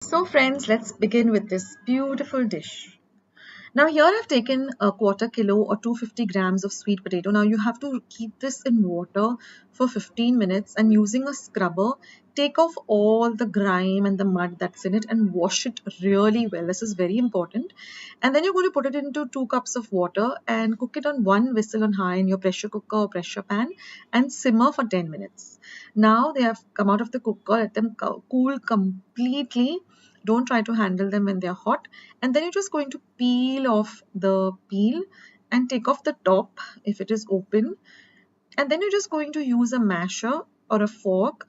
So friends, let's begin with this beautiful dish. Now here I've taken a quarter kilo or 250 grams of sweet potato. Now you have to keep this in water for 15 minutes and using a scrubber, take off all the grime and the mud that's in it and wash it really well. This is very important. And then you're going to put it into 2 cups of water and cook it on 1 whistle on high in your pressure cooker or pressure pan and simmer for 10 minutes. Now they have come out of the cooker, let them cool completely. Don't try to handle them when they're hot. And then you're just going to peel off the peel and take off the top if it is open. And then you're just going to use a masher or a fork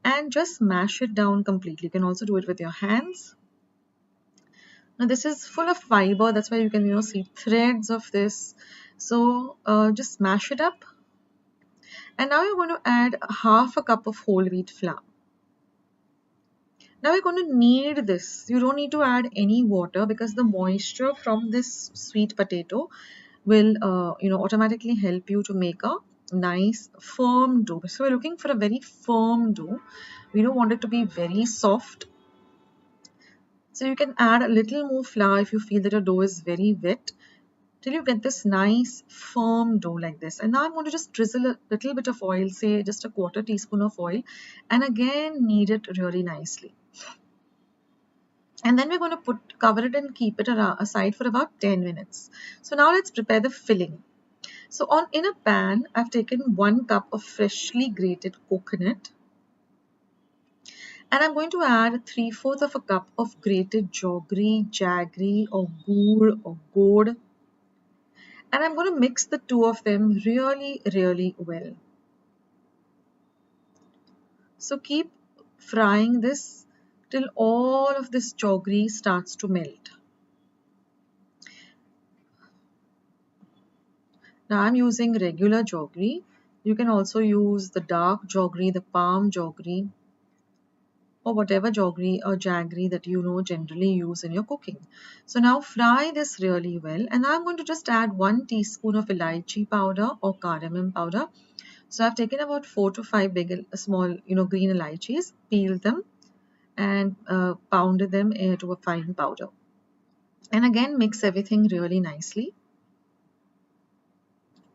and just mash it down completely. You can also do it with your hands. Now this is full of fiber, that's why you can see threads of this. So just mash it up. And now you're going to add half a cup of whole wheat flour. Now we're going to knead this. You don't need to add any water because the moisture from this sweet potato will automatically help you to make a nice firm dough. So we're looking for a very firm dough. We don't want it to be very soft. So you can add a little more flour if you feel that your dough is very wet till you get this nice firm dough like this. And now I'm going to just drizzle a little bit of oil, say just a quarter teaspoon of oil, and again knead it really nicely. And then we're going to cover it and keep it aside for about 10 minutes. So now let's prepare the filling. So in a pan, I've taken 1 cup of freshly grated coconut. And I'm going to add 3/4 of a cup of grated jaggery or gur or gourd. And I'm going to mix the two of them really, really well. So keep frying this till all of this jaggery starts to melt. Now I'm using regular jaggery. You can also use the dark jaggery, the palm jaggery, or whatever jaggery that generally use in your cooking. So now fry this really well, and I'm going to just add 1 teaspoon of elaichi powder or cardamom powder. So I've taken about 4 to 5 small green elaichis, peeled them and pounded them into a fine powder. And again mix everything really nicely.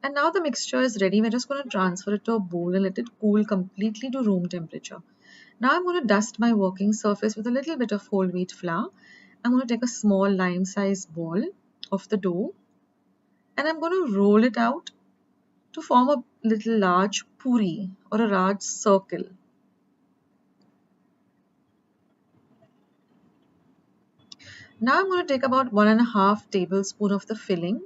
And now the mixture is ready. We're just going to transfer it to a bowl and let it cool completely to room temperature. Now I'm going to dust my working surface with a little bit of whole wheat flour. I'm going to take a small lime-sized ball of the dough and I'm going to roll it out to form a little large puri or a large circle. Now I'm going to take about 1.5 tablespoons of the filling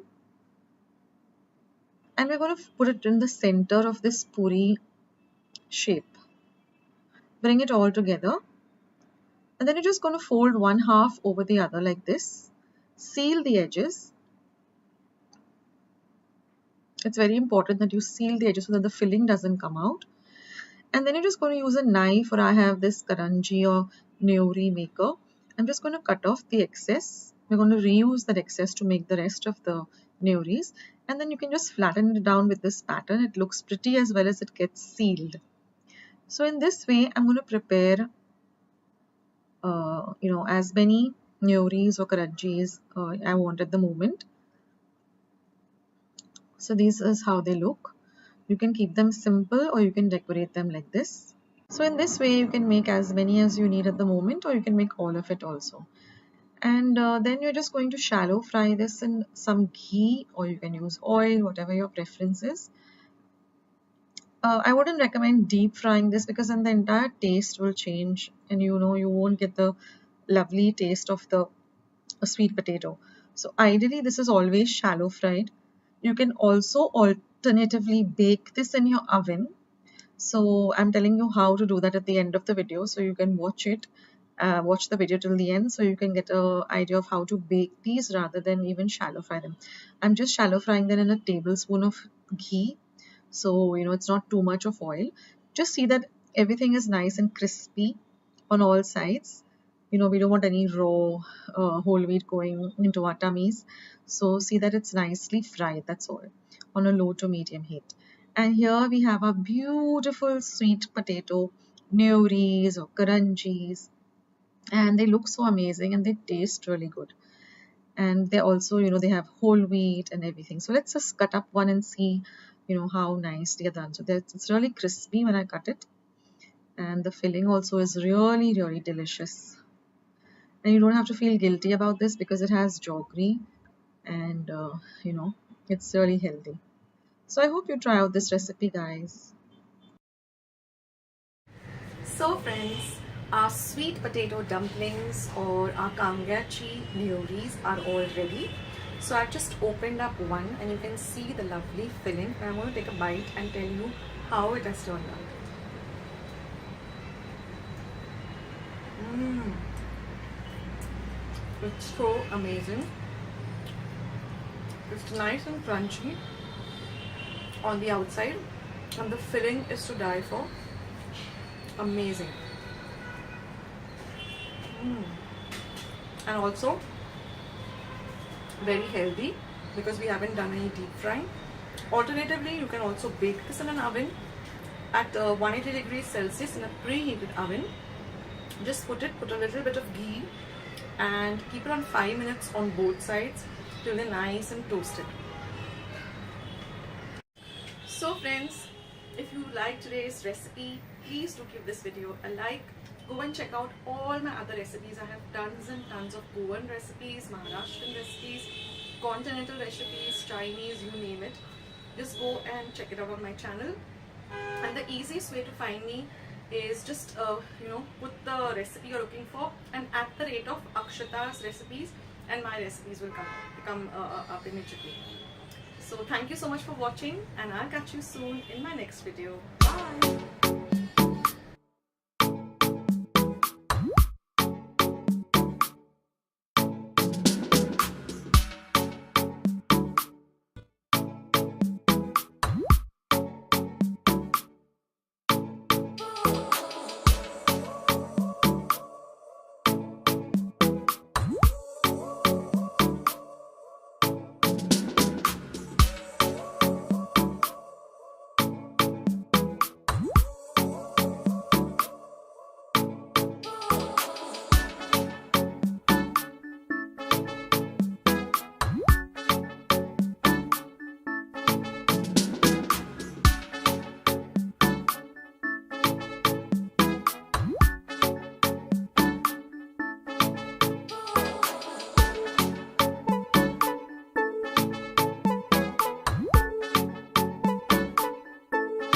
and we're going to put it in the center of this puri shape. Bring it all together. And then you're just going to fold 1/2 over the other like this. Seal the edges. It's very important that you seal the edges so that the filling doesn't come out. And then you're just going to use a knife, or I have this Karanji or Neuris maker. I'm just going to cut off the excess. We're going to reuse that excess to make the rest of the Neuris. And then you can just flatten it down with this pattern. It looks pretty as well as it gets sealed. So in this way, I'm going to prepare as many Neuris or Karanjis I want at the moment. So these is how they look. You can keep them simple or you can decorate them like this. So in this way you can make as many as you need at the moment, or you can make all of it also. And then you're just going to shallow fry this in some ghee, or you can use oil, whatever your preference is. I wouldn't recommend deep frying this because then the entire taste will change and you won't get the lovely taste of the sweet potato. So ideally this is always shallow fried. You can also alternatively bake this in your oven. So I'm telling you how to do that at the end of the video, so you can watch the video till the end so you can get an idea of how to bake these rather than even shallow fry them. I'm just shallow frying them in a tablespoon of ghee, so it's not too much of oil. Just see that everything is nice and crispy on all sides. We don't want any raw whole wheat going into our tummies. So see that it's nicely fried, that's all, on a low to medium heat. And here we have a beautiful sweet potato Neuris or Karanjis. and they look so amazing and they taste really good. And they also, they have whole wheat and everything. So let's just cut up one and see, how nice they are done. So it's really crispy when I cut it, and the filling also is really, really delicious. And you don't have to feel guilty about this because it has jaggery, and it's really healthy. So I hope you try out this recipe, guys. So friends, our sweet potato dumplings or our kangachi Neuris are all ready. So I've just opened up one and you can see the lovely filling. I'm going to take a bite and tell you how it has turned out. It's so amazing. It's nice and crunchy on the outside and the filling is to die for. Amazing. And also very healthy because we haven't done any deep frying. Alternatively, you can also bake this in an oven at 180 degrees Celsius in a preheated oven. Just put a little bit of ghee and keep it on 5 minutes on both sides till they're nice and toasted. So friends, if you like today's recipe, please do give this video a like. Go and check out all my other recipes. I have tons and tons of Goan recipes, Maharashtrian recipes, continental recipes, Chinese, you name it. Just go and check it out on my channel. And the easiest way to find me is just put the recipe you're looking for, and at the rate of Akshata's recipes, and my recipes will come up immediately. So thank you so much for watching, and I'll catch you soon in my next video. Bye.